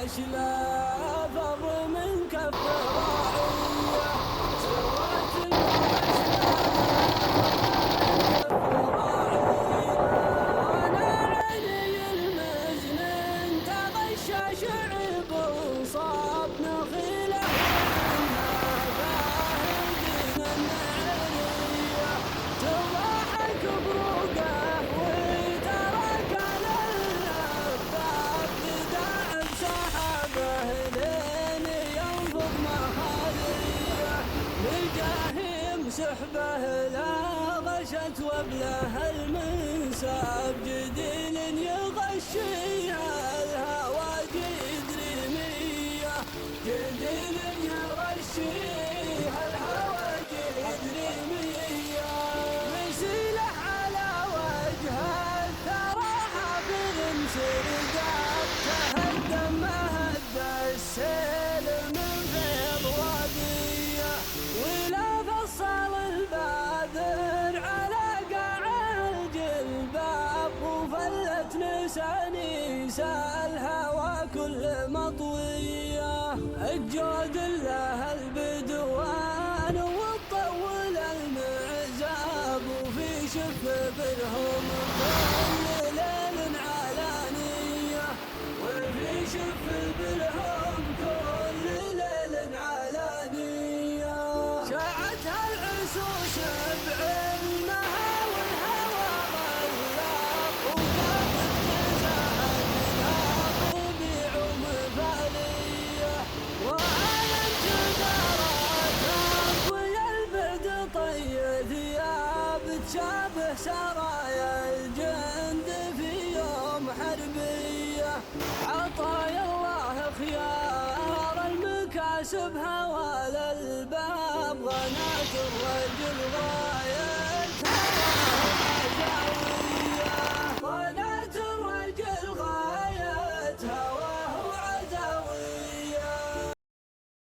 الواشلة فر من كف راعية سوت الواشلة فر من كف راعية وانا عيني المزن تغشى شعب صاب نخيله ومنها فاهدين النعرية تضحك بروقه وترك للهباب بداع بسحابه لين ينفض مخاليه لجاهيم سحبه لا غشت وبله المنساب جديل يغشيها الهوى جدريمية جديل يغشيها الهوى جدريمية مسيلح على وجه الثرى حافظ سرداب تهدم مهد السيل من فيض واديه ولا فصل الباذر على قاع الجلباب وفلت نسانيس الهوى كل مطويه الجود له البدوان وطول المعزاب وفي شف برهم كل ليل علانيه وفي شف برهم كل ليل علانيه شاعتها العسوس بعلمها والهوى غلاب وقامت مزاجها طبيع ومثاليه وعلمت دارتها ويا البرد طي ثياب تشابه سرايا الجند في يوم حربيه عطايا الله خيار المكاسب هوى للباب غناك الرجل غايه